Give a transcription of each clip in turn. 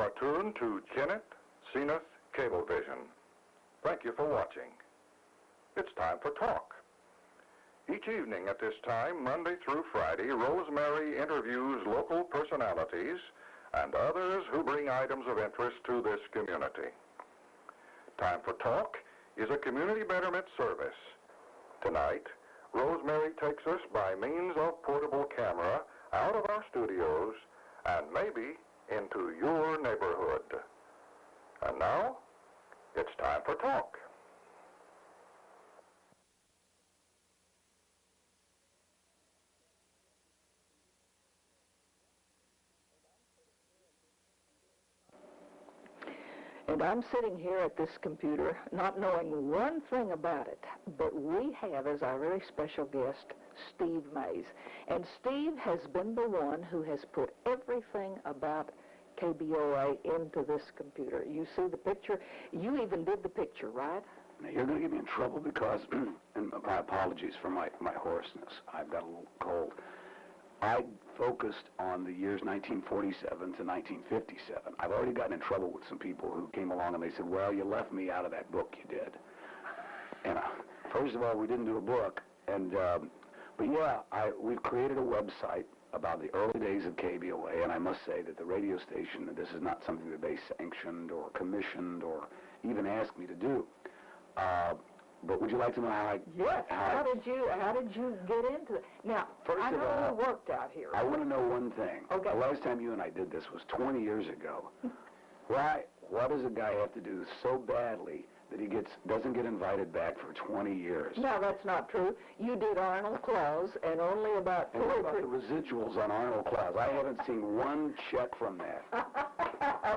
are tuned to Kennett, Zenith Cablevision. Thank you for watching. It's time for talk. Each evening at this time, Monday through Friday, Rosemary interviews local personalities and others who bring items of interest to this community. Time for Talk is a community betterment service. Tonight, Rosemary takes us by means of portable camera out of our studios and maybe into your neighborhood. And now, it's time for Talk. And I'm sitting here at this computer not knowing one thing about it, but we have as our very special guest Steve Mays. And Steve has been the one who has put everything about KBOA into this computer. You see the picture? You even did the picture, right? Now, you're going to get me in trouble because, and my apologies for my hoarseness, I've got a little cold. I focused on the years 1947 to 1957. I've already gotten in trouble with some people who came along and they said, well, you left me out of that book you did. And first of all, we didn't do a book. And but yeah, we've created a website about the early days of KBOA, and I must say that the radio station, this is not something that they sanctioned or commissioned or even asked me to do. But would you like to know how I... Yes. How did you get into it? Now, first I of know all, you worked out here. I want to know one thing. Okay. The last time you and I did this was 20 years ago. What does a guy have to do so badly that he doesn't get invited back for 20 years? No, that's not true. You did Arnold Claus, and only about... And what about the residuals on Arnold Claus? I haven't seen one check from that.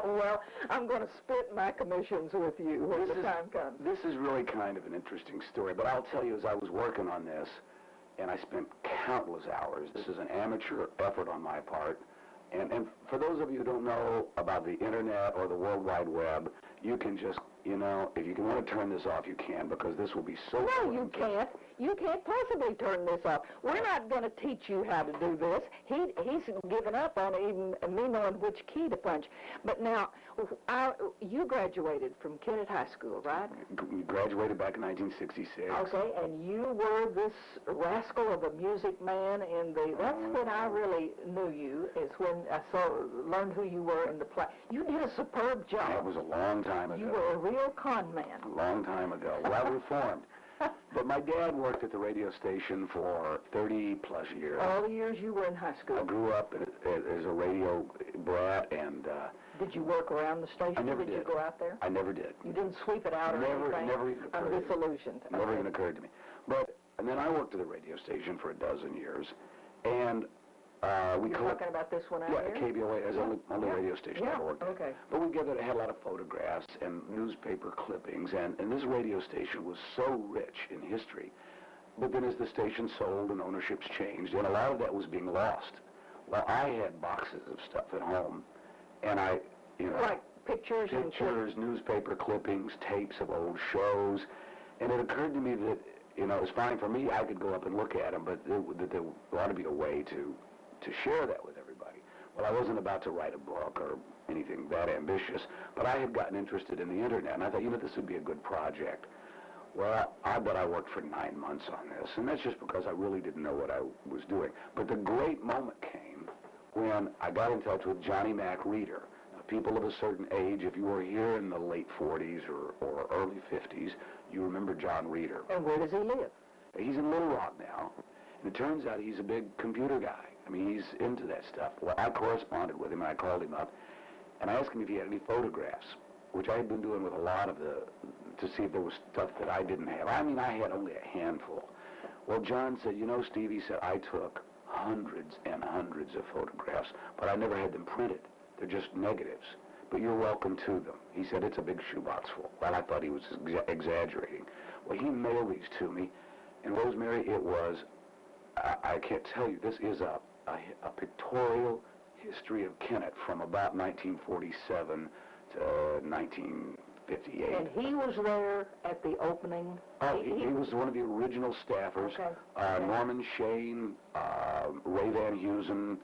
Well, I'm going to split my commissions with you when the time comes. This is really kind of an interesting story, but I'll tell you, as I was working on this, and I spent countless hours, this is an amateur effort on my part, and for those of you who don't know about the Internet or the World Wide Web, you can just, if you want to turn this off, you can, because this will be so... No, you can't. You can't possibly turn this off. We're not going to teach you how to do this. He's given up on even me knowing which key to punch. But now, you graduated from Kennett High School, right? We graduated back in 1966. Okay, and you were this rascal of a music man in the... That's when I really knew you, is when I learned who you were in the play. You did a superb job. That was a long time ago. You were a real con man. A long time ago. Well reformed. But my dad worked at the radio station for 30-plus years. All the years you were in high school. I grew up as a radio brat, and... Did you work around the station? I never did. Did you go out there? I never did. You didn't sweep it out or anything? Never even occurred. I'm disillusioned. Never even occurred to me. And then I worked at the radio station for a dozen years, and... You're talking about this one out here? Yeah, KBOA is the only radio station I ever worked at. Okay. But we had a lot of photographs and newspaper clippings, and this radio station was so rich in history. But then as the station sold and ownerships changed, and a lot of that was being lost. Well, I had boxes of stuff at home, and like pictures and newspaper clippings, tapes of old shows, and it occurred to me that, it was fine for me, I could go up and look at them, but that there ought to be a way to share that with everybody. Well, I wasn't about to write a book or anything that ambitious, but I had gotten interested in the Internet, and I thought, this would be a good project. Well, I worked for 9 months on this, and that's just because I really didn't know what I was doing. But the great moment came when I got in touch with Johnny Mac Reeder. Now, people of a certain age, if you were here in the late 40s or early 50s, you remember John Reeder. And where does he live? He's in Little Rock now, and it turns out he's a big computer guy. I mean, he's into that stuff. Well, I corresponded with him, and I called him up, and I asked him if he had any photographs, which I had been doing with a lot of to see if there was stuff that I didn't have. I mean, I had only a handful. Well, John said, Steve, he said, I took hundreds and hundreds of photographs, but I never had them printed. They're just negatives. But you're welcome to them. He said, it's a big shoebox full. Well, I thought he was exaggerating. Well, he mailed these to me, and Rosemary, it was, I can't tell you, this is a pictorial history of Kennett from about 1947 to 1958. And he was there at the opening? Oh, he was one of the original staffers. Okay. Norman Shane, Ray Van Heusen,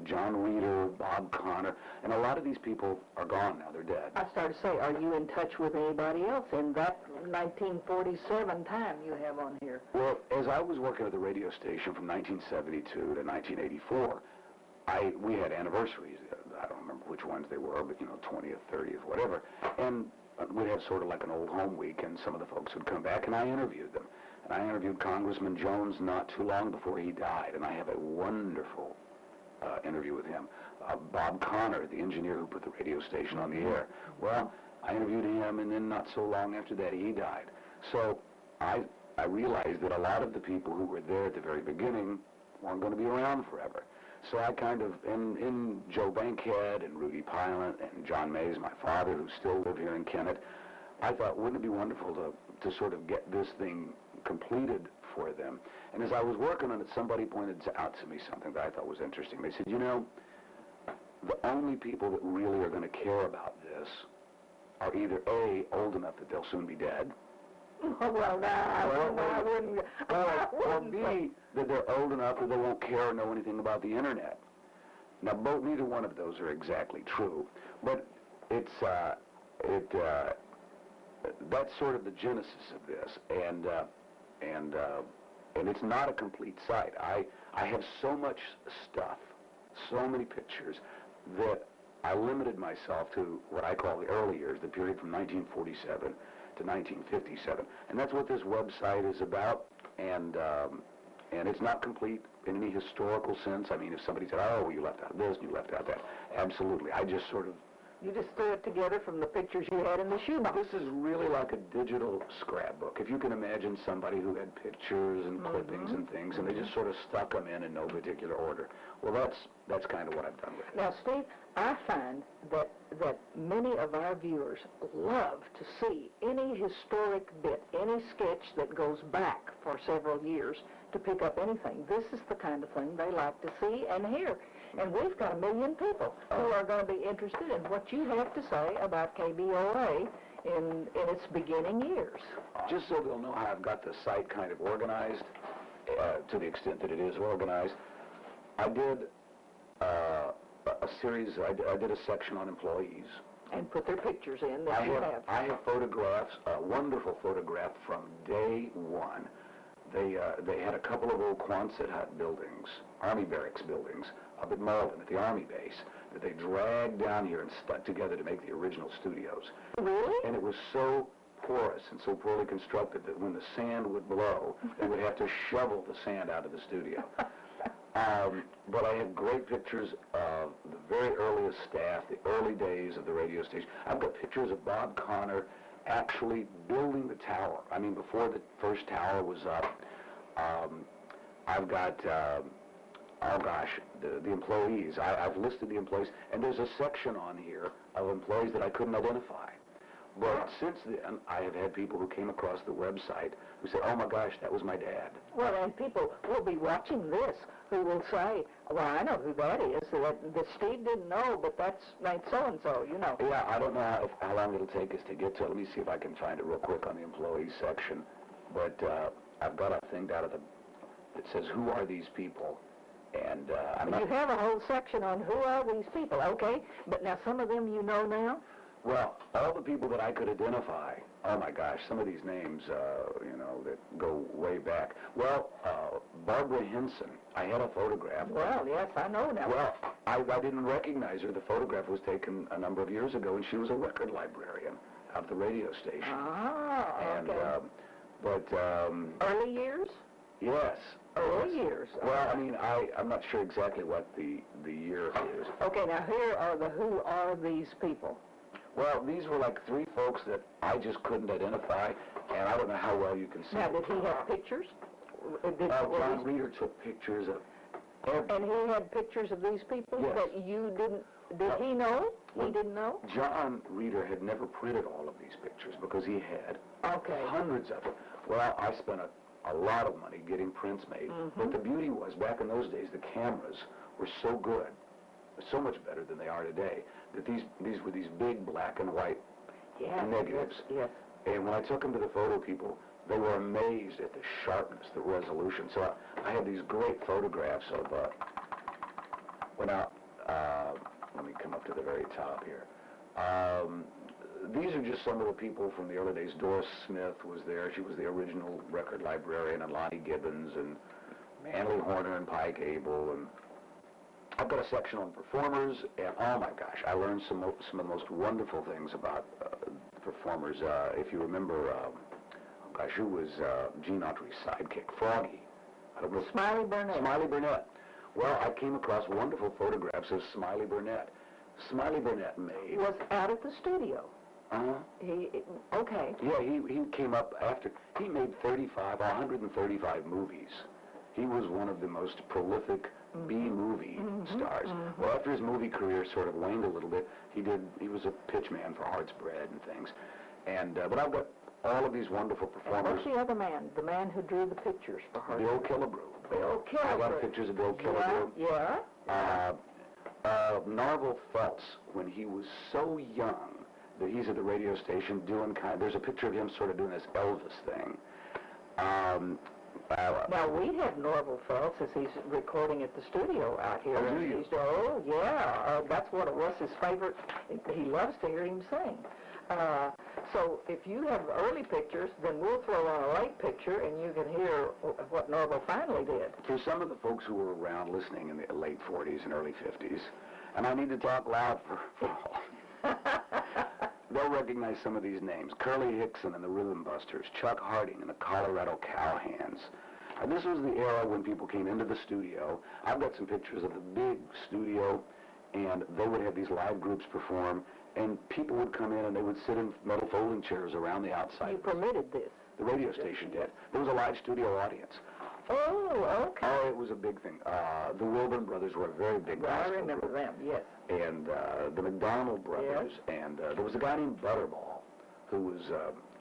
John Reeder, Bob Connor, and a lot of these people are gone now. They're dead. I started to say, are you in touch with anybody else in that 1947 time you have on here? Well, as I was working at the radio station from 1972 to 1984, we had anniversaries. I don't remember which ones they were, but 20th, 30th, whatever. And we'd have sort of like an old home week, and some of the folks would come back, and I interviewed them. And I interviewed Congressman Jones not too long before he died, and I have a wonderful interview with him. Bob Connor, the engineer who put the radio station on the air. Well, I interviewed him, and then not so long after that, he died. So I realized that a lot of the people who were there at the very beginning weren't going to be around forever. So I kind of, in Joe Bankhead and Rudy Pilot and John Mays, my father, who still live here in Kennett, I thought, wouldn't it be wonderful to sort of get this thing completed for them? And as I was working on it, somebody pointed out to me something that I thought was interesting. They said, the only people that really are going to care about this are either A, old enough that they'll soon be dead, I wouldn't. or B, that they're old enough that they won't care or know anything about the internet. Now, neither one of those are exactly true, but that's sort of the genesis of this, and it's not a complete site. I have so much stuff, so many pictures, that I limited myself to what I call the early years, the period from 1947 to 1957, and that's what this website is about. And it's not complete in any historical sense. I mean, if somebody said, "Oh, you left out this and you left out that," absolutely. I just sort of. You just threw it together from the pictures you had in the shoebox. This is really like a digital scrapbook. If you can imagine somebody who had pictures and clippings and things, and they just sort of stuck them in no particular order. Well, that's kind of what I've done with it. Now, Steve, I find that many of our viewers love to see any historic bit, any sketch that goes back for several years to pick up anything. This is the kind of thing they like to see and hear. And we've got 1 million people who are going to be interested in what you have to say about KBOA in its beginning years. Just so they'll know how I've got the site kind of organized, to the extent that it is organized, I did a series, I did a section on employees. And put their pictures in that you have. I have photographs, a wonderful photograph from day one. They had a couple of old Quonset hut buildings, Army barracks buildings, up at Malden at the Army base, that they dragged down here and stuck together to make the original studios. Really? And it was so porous and so poorly constructed that when the sand would blow, they would have to shovel the sand out of the studio. But I have great pictures of the very earliest staff, the early days of the radio station. I've got pictures of Bob Connor actually building the tower. I mean, before the first tower was up. I've got, the employees. I've listed the employees, and there's a section on here of employees that I couldn't identify. But since then, I have had people who came across the website who said, "Oh my gosh, that was my dad." Well, and people will be watching this who will say, "Well, I know who that is. That Steve didn't know, but that's like so-and-so, you know." Yeah, I don't know how long it'll take us to get to it. Let me see if I can find it real quick on the employees section. But I've got a thing down at that says, "Who are these people?" And you have a whole section on who are these people, okay? But now some of them you know now? Well, all the people that I could identify, oh my gosh, some of these names, that go way back. Well, Barbara Henson, I had a photograph. Well, yes, I know now. Well, I didn't recognize her. The photograph was taken a number of years ago, and she was a record librarian at the radio station. Ah, okay. Early years? Yes. Early years. Well, I mean, I'm not sure exactly what the year is. Okay, now here are the who are these people. Well, these were like three folks that I just couldn't identify, and I don't know how well you can see. Now, did he have pictures? John Reeder took pictures of every... And he had pictures of these people Yes. that you didn't... Did he know? He didn't know? John Reeder had never printed all of these pictures because he had hundreds of them. Well, I spent a lot of money getting prints made, but the beauty was, back in those days, the cameras were so good, so much better than they are today, that these were these big black and white negatives. Yes. And when I took them to the photo people, they were amazed at the sharpness, the resolution. So I had these great photographs of, Well, now, let me come up to the very top here. These are just some of the people from the early days. Doris Smith was there. She was the original record librarian, and Lonnie Gibbons, and Manley Horner, and Pike Abel, and I've got a section on performers, and oh my gosh, I learned some of the most wonderful things about performers. If you remember, who was Gene Autry's sidekick? Froggy. I don't know. Smiley Burnett. Smiley Burnett. Well, I came across wonderful photographs of Smiley Burnett. Smiley Burnett made... Was out at the studio. Okay. Yeah, he came up after... He made 135 movies. He was one of the most prolific B-movie stars. Well, after his movie career sort of waned a little bit, he was a pitchman for Heart's Bread and things. And but I've got all of these wonderful performers. And what's the other man? The man who drew the pictures for Heart's Bill Bread? Killebrew. Bill Killebrew. I got pictures of Bill Killebrew. Yeah. Narvel Feltz, when he was so young, that he's at the radio station doing there's a picture of him sort of doing this Elvis thing. Now, we have Norval Feltz as he's recording at the studio out here. Oh, do you? Oh, yeah. That's what it was, his favorite. He loves to hear him sing. So if you have early pictures, then we'll throw on a late picture, and you can hear what Norval finally did. For some of the folks who were around listening in the late 40s and early 50s, and I need to talk loud for all, they'll recognize some of these names. Curly Hickson and the Rhythm Busters, Chuck Harding and the Colorado Cowhands. And this was the era when people came into the studio. I've got some pictures of the big studio, and they would have these live groups perform, and people would come in and they would sit in metal folding chairs around the outside. You permitted this? The radio station did. There was a live studio audience. Oh, okay. Oh, it was a big thing. The Wilburn brothers were a very big gospel I remember group. them, yes. And the McDonald brothers, Yes. and there was a guy named Butterball, who was,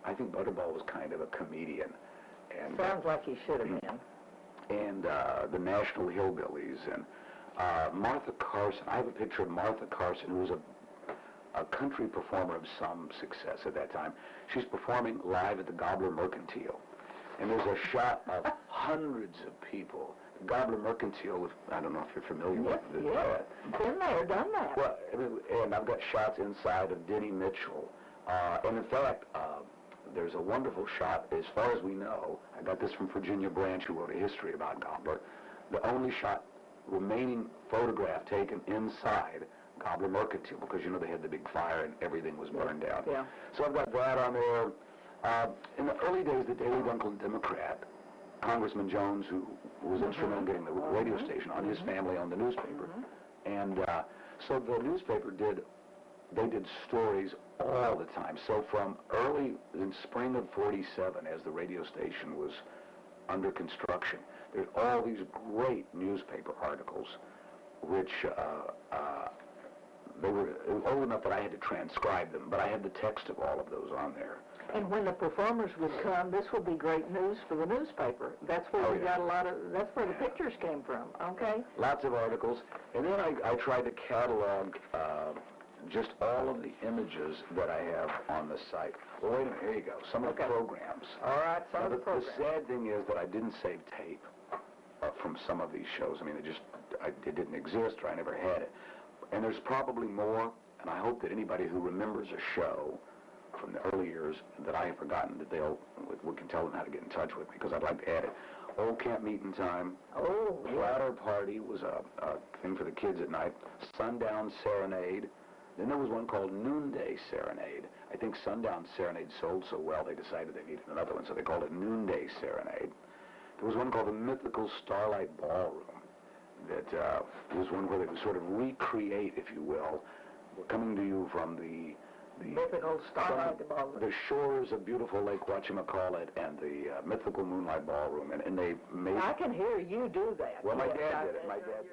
I think Butterball was kind of a comedian. And Sounds like he should have been. And the National Hillbillies, and Martha Carson. I have a picture of Martha Carson, who was a country performer of some success at that time. She's performing live at the Gobbler Mercantile. And there's a shot of hundreds of people. The Gobbler Mercantile, I don't know if you're familiar with it. Yes, been there, done that. Well, and I've got shots inside of Denny Mitchell. And in fact, there's a wonderful shot, as far as we know, I got this from Virginia Branch, who wrote a history about Gobbler, the only remaining photograph taken inside Gobbler Mercantile, because, you know, they had the big fire and everything was burned down. Yeah. So I've got that on there. In the early days, the Daily Dunklin Democrat, Congressman Jones, who was instrumental in getting the radio station on, his family owned the newspaper. And so the newspaper did stories all the time. So from in spring of 47, as the radio station was under construction, there's all these great newspaper articles, which they were old enough that I had to transcribe them, but I had the text of all of those on there. And when the performers would come, this would be great news for the newspaper. That's where we got that's where the pictures came from, okay? Lots of articles. And then I tried to catalog just all of the images that I have on the site. Well, wait a minute, here you go. Some of the programs. All right, some of the programs. The sad thing is that I didn't save tape from some of these shows. I mean, it didn't exist, or I never had it. And there's probably more, and I hope that anybody who remembers a show from the early years that I have forgotten, that we can tell them how to get in touch with me, because I'd like to add it. Old Camp Meeting Time. Oh, Ladder Party was a thing for the kids at night. Sundown Serenade. Then there was one called Noonday Serenade. I think Sundown Serenade sold so well they decided they needed another one, so they called it Noonday Serenade. There was one called the Mythical Starlight Ballroom that was one where they would sort of recreate, if you will, coming to you from the Mythical Starlight Ballroom. The shores of beautiful Lake Whatchamacallit and the Mythical Moonlight Ballroom, and they made... I can hear you do that. Well, my dad did it. My dad